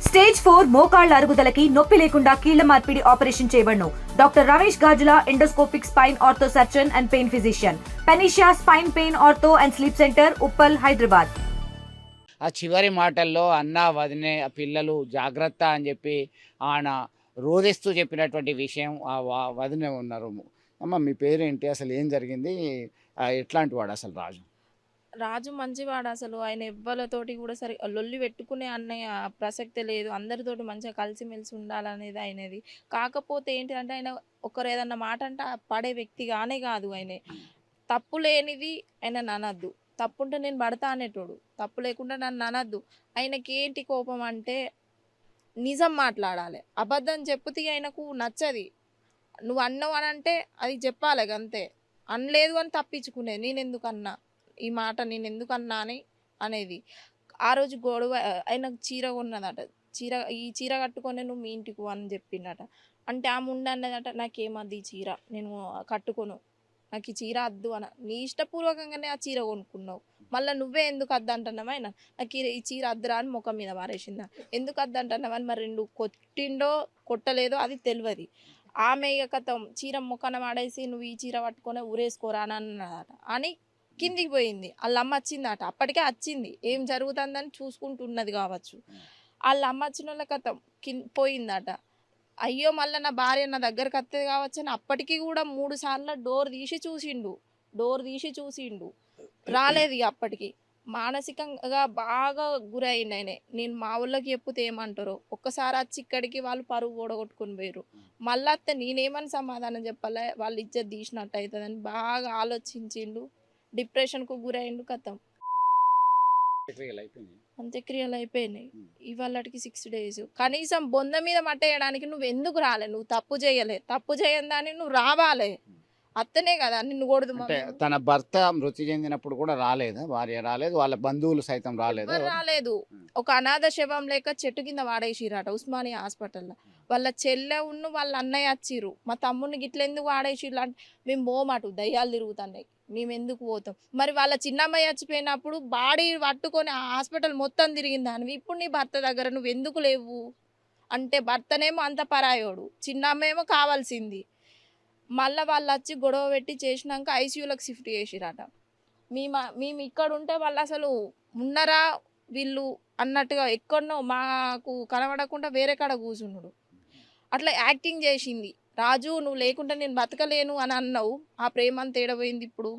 Stage 4 మోకాళ్ల అరుగుదలకి నొప్పి లేకుండా కీళ్ల మార్పిడి ఆపరేషన్ చేయబడును. Doctor Ramesh Gajula, endoscopic spine ortho surgeon and pain physician, Panacea spine pain ortho and sleep centre, Uppal, Hyderabad. ఆ చివరి మాటల్లో అన్న వదినే ఆ పిల్లలు జాగ్రత్త అని చెప్పి ఆయన రోధిస్తూ చెప్పినటువంటి విషయం ఆ వదినే ఉన్నారు. అమ్మ మీ పేరేంటి, అసలు ఏం జరిగింది, ఎట్లాంటి వాడు అసలు రాజు? రాజు మంచివాడు అసలు. ఆయన ఎవ్వలతోటి కూడా సరి లొల్లి పెట్టుకునే అన్నయ్య ప్రసక్తే లేదు. అందరితోటి మంచిగా కలిసిమెలిసి ఉండాలనేది ఆయనది. కాకపోతే ఏంటిదంటే ఆయన ఒకరు ఏదన్నా మాట అంటే పడే వ్యక్తి గానే కాదు. ఆయన తప్పు లేనిది ఆయన అనద్దు, తప్పు ఉంటే నేను పడతా అనేటోడు, తప్పు లేకుండా నన్ను అనద్దు. ఆయనకి ఏంటి కోపం అంటే నిజం మాట్లాడాలి, అబద్ధం చెప్పుతే ఆయనకు నచ్చది. నువ్వు అన్నావు అని అంటే అది చెప్పాలి అంతే. అనలేదు అని తప్పించుకునేది, నేను ఎందుకన్నా ఈ మాట, నేను ఎందుకు అన్నా అని అనేది. ఆ రోజు గొడవ ఆయనకు చీర కొన్నదట, ఈ చీర కట్టుకొని నువ్వు మీ ఇంటికి అని చెప్పిండట. అంటే ఆమె ఉండన్నదట, నాకేమద్దు ఈ చీర, నేను కట్టుకోను, నాకు ఈ చీర వద్దు అన్న. నీ ఇష్టపూర్వకంగానే ఆ చీర కొనుక్కున్నావు, మళ్ళీ నువ్వే ఎందుకు వద్దు అంటున్నావు? ఆయన నాకు ఈ చీర వద్దురా అని ముఖం మీద వారేసిందా. ఎందుకు వద్దు అంటున్నావు అని మరి రెండు కొట్టిండో కొట్టలేదో అది తెలియదు. ఆమె ఇక కథం చీర ముఖాన వాడేసి నువ్వు ఈ చీర పట్టుకొని ఊరేసుకోరా అని అన్నదట. అని కిందికి పోయింది. వాళ్ళ అమ్మ వచ్చిందట, అప్పటికే వచ్చింది, ఏం జరుగుతుందని చూసుకుంటున్నది కావచ్చు. వాళ్ళ అమ్మ వచ్చిన వాళ్ళ కథం పోయిందట. అయ్యో మళ్ళీ నా భార్య నా దగ్గరకు వస్తుంది కావచ్చు అని అప్పటికి కూడా 3 సార్లు డోర్ తీసి చూసిండు, రాలేదు. ఇక అప్పటికి మానసికంగా బాగా గురైండు ఆయన. నేను మా ఊళ్ళకి చెప్పుతే ఏమంటారో, ఒక్కసారి వచ్చి ఇక్కడికి వాళ్ళు పరువు ఓడగొట్టుకుని పోయారు. మళ్ళీ అత్త నేనేమని సమాధానం చెప్పాలి, వాళ్ళు ఇజ్జత్ తీసినట్టు అవుతుందని బాగా ఆలోచించిండు, డిప్రెషన్కు గురైండు. కథం అంత్యక్రియలు అయిపోయినాయి. ఇవాళకి 6 days. కనీసం బొంద మీద మట్టేయడానికి నువ్వు ఎందుకు రాలే? నువ్వు తప్పు చేయలే, తప్పు చేయని దాన్ని నువ్వు రావాలే, అత్తనే కదా నిన్ను కొడదు. తన భర్త మృతి చెందినప్పుడు కూడా రాలేదు, భార్య రాలేదు, వాళ్ళ బంధువులు సైతం రాలేదు. ఒక అనాథ శవం లేక చెట్టు కింద వాడేసిరట ఉస్మానియా హాస్పిటల్లో. వాళ్ళ చెల్లె ఉన్న వాళ్ళ అన్నయ్య వచ్చిర్రు, మా తమ్ముడిని గిట్ల ఎందుకు వాడేసిర్రు అంటే మేము పోమాటు దయ్యాలు తిరుగుతున్నాయి, మేము ఎందుకు పోతాం. మరి వాళ్ళ చిన్నమ్మాయి చచ్చిపోయినప్పుడు బాడీ పట్టుకొని ఆ హాస్పిటల్ మొత్తం తిరిగిందానివి, ఇప్పుడు నీ భర్త దగ్గర నువ్వు ఎందుకు లేవు అంటే భర్తనేమో అంత పరాయోడు, చిన్నమ్మేమో కావాల్సింది. మళ్ళీ వాళ్ళు వచ్చి గొడవ పెట్టి చేసినాక ఐసీయూలకు షిఫ్ట్ చేసిరట. మేము ఇక్కడ ఉంటే వాళ్ళు అసలు ఉన్నారా వీళ్ళు అన్నట్టుగా ఎక్కడనో మాకు కనబడకుండా వేరే కాడ కూర్చున్నాడు. అట్లా యాక్టింగ్ చేసింది. రాజు నువ్వు లేకుంటే నేను బతకలేను అని అన్నావు, ఆ ప్రేమ అంత ఏడబోయింది ఇప్పుడు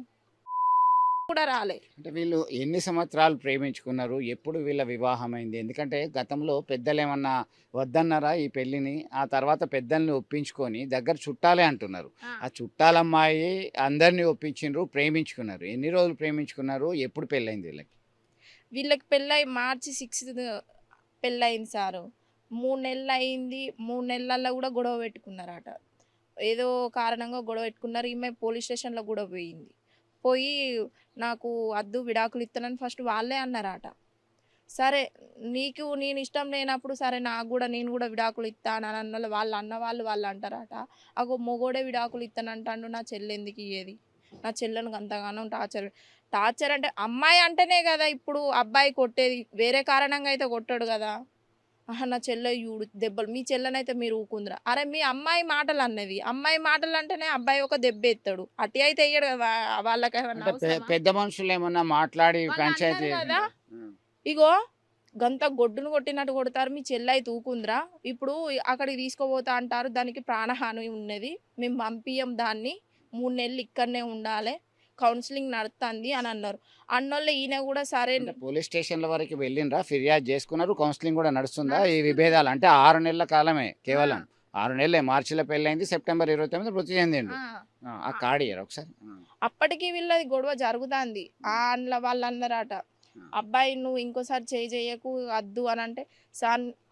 కూడా రాలే. అంటే వీళ్ళు ఎన్ని సంవత్సరాలు ప్రేమించుకున్నారు, ఎప్పుడు వీళ్ళ వివాహం అయింది? ఎందుకంటే గతంలో పెద్దలు ఏమన్నా వద్దన్నారా ఈ పెళ్ళిని? ఆ తర్వాత పెద్దల్ని ఒప్పించుకొని దగ్గర చుట్టాలే అంటున్నారు. ఆ చుట్టాలమ్మాయి అందరినీ ఒప్పించిండ్రు, ప్రేమించుకున్నారు. ఎన్ని రోజులు ప్రేమించుకున్నారు, ఎప్పుడు పెళ్ళైంది వీళ్ళకి పెళ్ళై March 6 పెళ్ళయింది సారు. 3 నెలలు అయింది. 3 నెలల్లో కూడా గొడవ పెట్టుకున్నారట. ఏదో కారణంగా గొడవ పెట్టుకున్నారు. ఈమె పోలీస్ స్టేషన్లో కూడా పోయి నాకు వద్దు విడాకులు ఇస్తానని ఫస్ట్ వాళ్ళే అన్నారట. సరే నీకు నేను ఇష్టం లేనప్పుడు సరే నేను కూడా విడాకులు ఇస్తాను అని అన్న వాళ్ళు వాళ్ళు అంటారట. అగో మొగోడే విడాకులు ఇస్తానంటాడు, నా చెల్లి ఎందుకు ఇయ్యేది, నా చెల్లెనికి అంతగానో టార్చర్ అంటే అమ్మాయి అంటేనే కదా ఇప్పుడు అబ్బాయి కొట్టేది, వేరే కారణంగా అయితే కొట్టాడు కదా. నా చెల్లె చూడు దెబ్బలు, మీ చెల్లెనైతే మీరు ఊకుందిరా. అరే మీ అమ్మాయి మాటలు అన్నది, అమ్మాయి మాటలు అంటేనే అబ్బాయి ఒక దెబ్బ ఎత్తాడు, అట్టి అయితే వేయడు కదా. వాళ్ళకి పెద్ద మనుషులు ఏమన్నా మాట్లాడి పంచాయతీ కదా, ఇగో గంత గొడ్డును కొట్టినట్టు కొడతారు, మీ చెల్లె అయితే ఊకుందిరా, ఇప్పుడు అక్కడికి తీసుకోపోతా అంటారు, దానికి ప్రాణహాని ఉన్నది, మేము పంపియం దాన్ని, 3 నెలలు ఇక్కడనే ఉండాలి, కౌన్సిలింగ్ నడుస్తుంది అని అన్నారు. అన్నోళ్ళు ఈయన కూడా సరే పోలీస్ స్టేషన్ల వరకు వెళ్ళిండ్రా, ఫిర్యాదు చేసుకున్నారు, కౌన్సిలింగ్ కూడా నడుస్తుందా? ఈ విభేదాలు అంటే 6 నెలల కాలమే, కేవలం 6 నెలలే. మార్చిలో పెళ్ళైంది, సెప్టెంబర్ 29 మృతి చెందిండు. ఆ కాడియర్ ఒకసారి. అప్పటికి వీళ్ళది గొడవ జరుగుతుంది. వాళ్ళు అన్నారట, అబ్బాయి నువ్వు ఇంకోసారి చేయకు వద్దు అని అంటే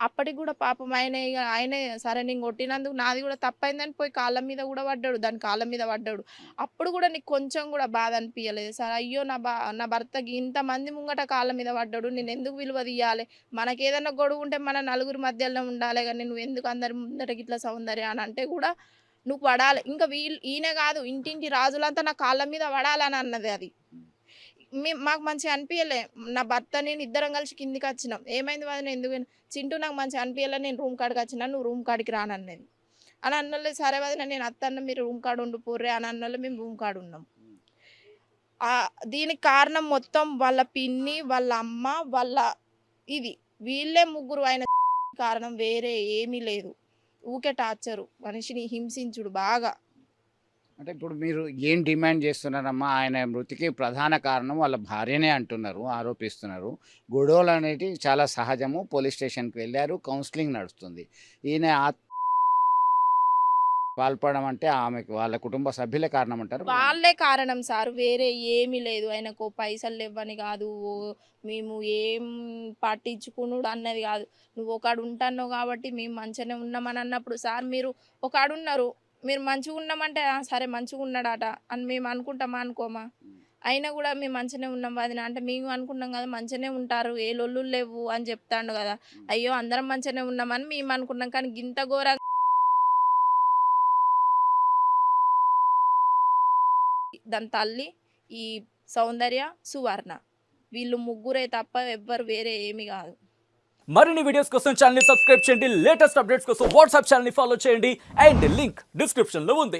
అప్పటికి కూడా పాపం ఆయనే సరే నేను కొట్టినందుకు నాది కూడా తప్పైందని పోయి కాళ్ళ మీద కూడా పడ్డాడు, దాని కాళ్ళ మీద పడ్డాడు. అప్పుడు కూడా నీకు కొంచెం కూడా బాధ అనిపించలేదు సార్? అయ్యో నా భర్తకి ఇంతమంది ముంగట కాళ్ళ మీద పడ్డాడు, నేను ఎందుకు విలువ తీయాలి, మనకి ఏదైనా గొడవ ఉంటే మన నలుగురు మధ్యలో ఉండాలి కానీ నువ్వు ఎందుకు అందరి ముందటకి ఇట్లా సౌందర్య అని అంటే కూడా నువ్వు పడాలి. ఇంకా ఈయన కాదు, ఇంటింటి రాజులంతా నా కాళ్ళ మీద పడాలని అన్నది. అది మాకు మంచిగా అనిపించలే. నా భర్త నేను ఇద్దరం కలిసి కిందికి వచ్చినాం. ఏమైంది వదిన ఎందుకు చింటూ నాకు మంచిగా అనిపించలే, నేను రూమ్ కాడికి వచ్చినా, నువ్వు రూమ్ కాడికి రానన్నది. అని అన్నోళ్ళు సరే వదిన నేను అత్తన్న మీరు రూమ్ కాడ ఉండిపోర్రే అని అన్నోళ్ళు మేము రూమ్ కాడ ఉన్నాం. దీనికి కారణం మొత్తం వాళ్ళ పిన్ని, వాళ్ళ అమ్మ, వాళ్ళ ఇది వీళ్ళే ముగ్గురు. ఆయన కారణం వేరే ఏమీ లేదు. ఊకే టార్చరు, మనిషిని హింసించుడు బాగా. అంటే ఇప్పుడు మీరు ఏం డిమాండ్ చేస్తున్నారమ్మా? ఆయన మృతికి ప్రధాన కారణం వాళ్ళ భార్యనే అంటున్నారు, ఆరోపిస్తున్నారు. గొడవలు అనేటివి చాలా సహజము. పోలీస్ స్టేషన్కి వెళ్ళారు, కౌన్సిలింగ్ నడుస్తుంది. ఈయన పాల్పడడం అంటే ఆమెకు వాళ్ళ కుటుంబ సభ్యులే కారణం అంటారు. వాళ్ళే కారణం సార్, వేరే ఏమీ లేదు. ఆయనకు పైసలు లేవని కాదు, మేము ఏం పట్టించుకున్నాడు అన్నది కాదు. నువ్వు ఒకడు ఉంటాన్నావు కాబట్టి మేము మంచిగానే ఉన్నామని అన్నప్పుడు సార్ మీరు ఒకడున్నారు, మీరు మంచిగా ఉన్నామంటే సరే మంచిగా ఉన్నాడట అని మేము అనుకుంటామా అనుకోమా? అయినా కూడా మేము మంచిగానే ఉన్నాం వదిన అంటే మేము అనుకున్నాం కదా మంచిగానే ఉంటారు, ఏ లొల్లు లేవు అని చెప్తాడు కదా. అయ్యో అందరం మంచిగానే ఉన్నామని మేము అనుకున్నాం, కానీ గింత ఘోరంగా దాని తల్లి, ఈ సౌందర్య, సువర్ణ వీళ్ళు ముగ్గురే తప్ప ఎవ్వరు వేరే ఏమి కాదు. మరిన్ని వీడియోస్ కోసం ఛానల్ ని సబ్స్క్రైబ్ చేయండి, లేటెస్ట్ అప్డేట్స్ కోసం వాట్సాప్ ఛానల్ ని ఫాలో చేయండి అండ్ లింక్ డిస్క్రిప్షన్ లో ఉంది.